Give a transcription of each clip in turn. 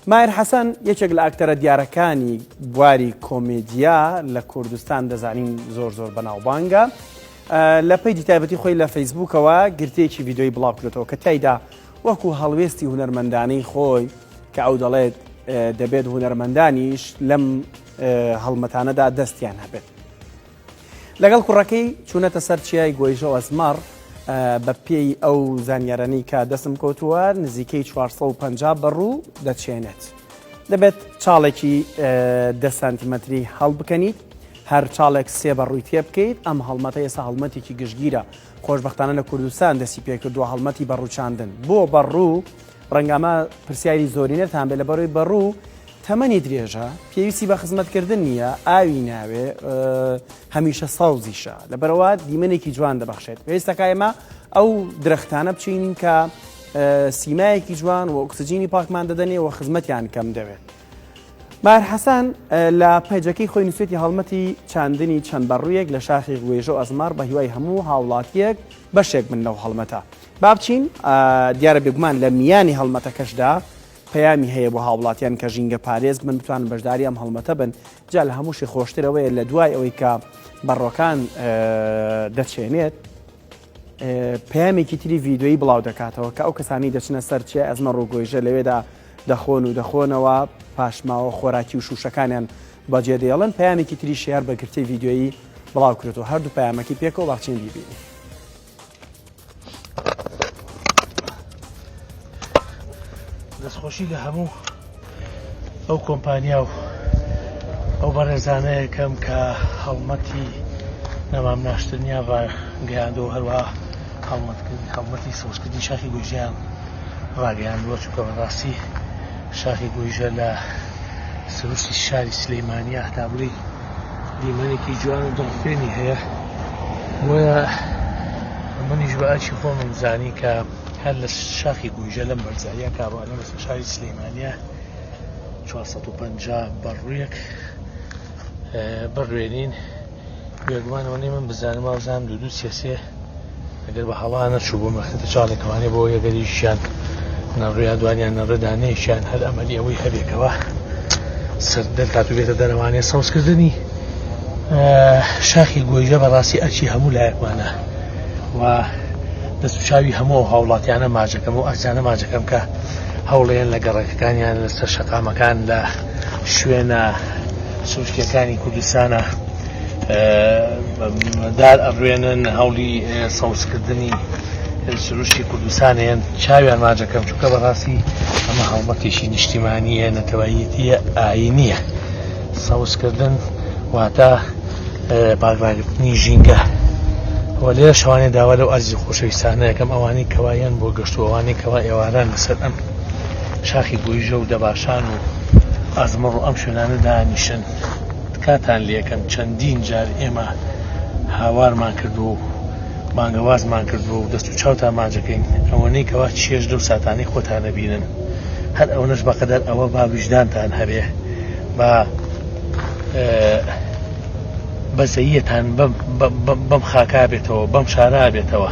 ماهر حەسەن یەکێک لە ئاکتەرە دیارەکانی بواری کۆمێدیا لە کوردستان دەزانین زۆر بەناوبانگە. لە پەیدی تایبەتی خۆی لە فەیسبووکەوە گرتەیەکی ڤیدۆی بڵاو کردەوە کە تایدا وەکو هەڵوێستی هونەرمەندانەی خۆی کە ئەو دەڵێت دەبێت هونەرمەندانیش لەم هەڵمەتانەدا دەستیان هەبێت. لەگەڵ کوڕەکەی چوونەتە سەر چیای گۆیژە ئەزمار بە پێی ئەو زانیارانەی کە دەستم کۆتووە نزیکەی 450 بەڕوو دەچێنێت. دەبێت چاڵێکی 10 سانتیمەتری هەڵبکەنیت، هەر چاڵێک 3 بەڕووی تێ بکەیت. ئەم هەڵمەتە ئێستا هەڵمەتێکی گشتگیرە، خۆشبەختانە لە کوردستان دەستی پێکردووە هەڵمەتی بەڕووچاندن. بۆ بەڕوو ڕەنگەمە پرسیاری زۆرینەتان بێت لەبەرەوەی بەڕوو تەمەنی درێژە، پێویستی بە خزمەتکردن نییە، ئاوی ناوێ، هەمیشە ساوزیشە، لەبەرەوە دیمەنێکی جوان دەبەخشێت. پێویستەکە ئێمە ئەو درەختانە بچینین کە سیمایەکی جوان و ئۆکسجینی پاکمان دەدەنێ و خزمەتیان کەم دەوێت. ماهر حەسەن لە پەیجەکەی خۆی نووسێتی هەڵمەتی چاندنی چەند بەڕوویەک لە شاخی گوێژە و ئەزمار بە هیوای هەموو هاوڵاتیەک بەشێک من لەو هەڵمەتە. با بچین دیارە بێگومان لە میانی هەڵمەتەکەشدا پەیامی هەیە بۆ هاوڵاتیان کە ژینگە پارێز من بتوانن بەشداری ئەم هەڵمەتە بن. جا لە هەمووشی خۆشترەوەیە لە دوای ئەوەی کە بەڕۆکان دەچێنێت پەیامێکی تری ڤیدۆیی بڵاو دەکاتەوە کە ئەو کەسانی دەچنە سەر چێ ئەزمە ڕووگۆیژە لەوێدا دەخۆن و دەخۆنەوە پاشماوە خۆراکی و شوشەکانیان بەجێ دێڵن. پەیامێکی تری شێر بە گرتەی ڤیدۆیی بڵاو کردەوە. هەردوو پەیامەکی پێکەوە باچین بیبینی. دەستخۆشی لە هەموو ئەو کۆمپانیا و ئەو بەڕێزانەیەکەم کە هەڵمەتی نەمام ناشتنیا ڕاگەیاندەوە، هەروە هەڵمەتی سەوزکردنی شاخی گوێژیان ڕاگەیاندووە، چونکە بەڕاستی شاخی گوێژە لە سروشتی شاری سلەیمانیە هەتابڵی دیمەنێکی جوان و دڵفێنی هەیە. بۆیە منیش بە ئاچی خۆمم زانی کە هەر لە شاخی گوێژە لەم بەرزاییە کابرانە بەسە شاری سلەیمانیە 450 بەڕوویەک بڕوێنین. بێگومانەوە نێ من بزانم ئازانم دوو سێسێ ئەگەر بە هەڵا نەچوو بۆ مەختە چاڵێکەوانێ بۆ یەگەریشیان نەڕویا دوانیان نەڕێدانەیەشیان هەر ئەمەلی ئەوەی هەبێکەوە سەردەر کاتو بێتە دەرەوانێ سەوزکردنی شاخی گوێژە بەڕاستی ئەچی هەموو لایەکمانە و دەست و چاوی هەموو هاوڵاتیانە ماجەکەم و ئەرزانە ماجەکەم کە هەوڵێن لە گەڕەکەکانیان لەسەر شەقامەکان لە شوێنە سروشتیەکانی کوردستانە دار ئەڕوێنن، هەوڵی سەوزکردنی سروشتی کوردستانیان چاویان ماجەکەم، چونکە بەڕاستی ئەمە هەڵمەتێکی نیشتیمانیە، نەتەوەیەتیە ئاینیە. سەوزکردن واتە باگراگرتنی ژینگە. لێرە شەوانێ داوا لەو ئەرزی خۆشەویستانە یەکەم ئەوانەی کەوایان بۆ گەشت و ئەوانەی کەوا ئێواران لەسەر ئەم شاخی گوێژە و دەباشان و ئازمەڕ و ئەم شوێنانە دانیشن. کاتان لێ یەکەم چەندین جار ئێمە هاوارمان کردو و مانگەوازمان کردو و دەست و چاوتان ماجەکەین، ئەوەنەی کەوا چێژ دە و ساتانەی خۆتان نەبینن. هەر ئەوەنەش بەقەدەر ئەوە با ویژدانتان هەبێ، با بەزەییەتان بەم خاکا بێتەوە، بەم شارا بێتەوە.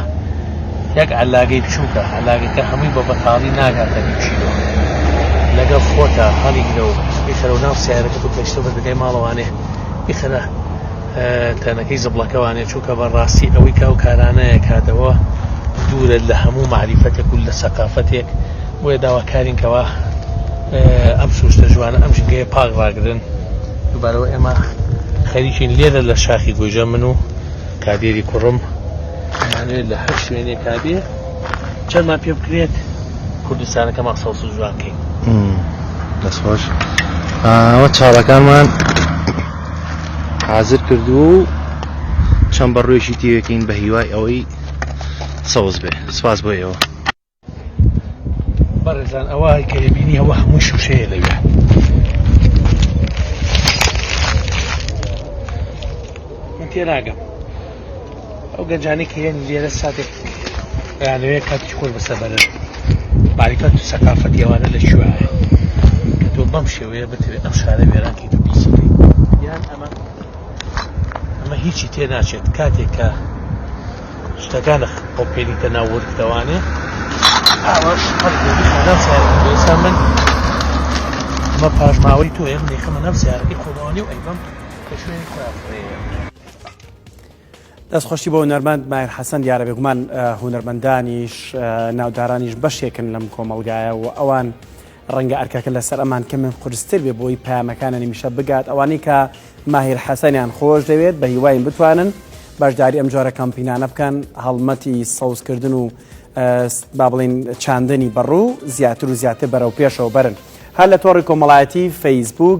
یەک عەلاگەی بچووکە، عەلاگەکە هەمووی بە بەتاڵی ناگاتە بچیرەوە، لەگەڵ خۆتە هەڵی گرەوە بیخەرەوە ناو سیارەکەت و پێشتە بەردەگای ماڵەوانێ بیخەرە تەنەکەی زەبڵەکەوانێ، چووکە بەڕاستی ئەوەی کاو کارانەیە کاتەوە دوورە لە هەموو معریفەتێک و لە سەقافەتێک. بۆیە داواکارین کەوا ئەم سروشتە جوانە ئەم ژینگەیە پاک ڕاگرن. دووبارەوە ئێمە خەریکین لێرە لە شاخی گوێژە من و کادێری کوڕم ئەمانوێت لە هەر شوێنێک کابێ چەندمان پێ بکرێت کوردستانەکەمان سەوز و جوانکەین. دەستخۆش. ئەوە چاڵەکانمان حازر کردو و چەند بەڕوویەکی تێوەکەین بە هیوای ئەوەی سەوز بێ. سپاس بۆ ئێوە. بەڕێزان ئەوە کە لێبینی ئەوە هەمووی شوشەیە لەوێ. من تێناگەم ئەو گەنجانەی کە هێن لێرە ساتێک یانەوەیە کاتی خۆی بەسەبەرن باریکەت و سەقافەتی ئەوانە لە کوێوایە کە تۆ بەم شێوەیە بتوێت ئەم شارە وێرانکەیت و بیسەکەی. یان ئەمە هیچی تێ ناچێت کاتێک کە شتەکانە خۆپێنیتە ناو وەرگتەوانێ ئاوەش هەڵگەێنان سایەکە. ئێستا من ئەمە پاژماوەی تۆ یەک دێکەمە نەبزیارەکەی خۆڵەوانی و ئەیبم کە شوێنی خۆیان دەستخۆشی بۆ هونەرمەند ماهیر حەسەن دیارە بێگومان هونەرمەندانیش ناودارانیش بەشێکن لەم کۆمەڵگایە و ئەوان ڕەنگە ئەرکەکە لەسەر ئەمان کە من قورستر بێ بۆی پامەکانە نیمیشە بگات ئەوانەی کە ماهیر حەسەنیان خۆش دەوێت بە هیوایم بتوانن باشداری ئەم جۆرە کەمپینانە بکەن هەڵمەتی سەوزکردن و با بڵین چاندنی بەڕوو زیاتر و زیاتر بەرەو پێشەوە بەرن هەر لە تۆڕی کۆمەڵایەتی فەیسبوک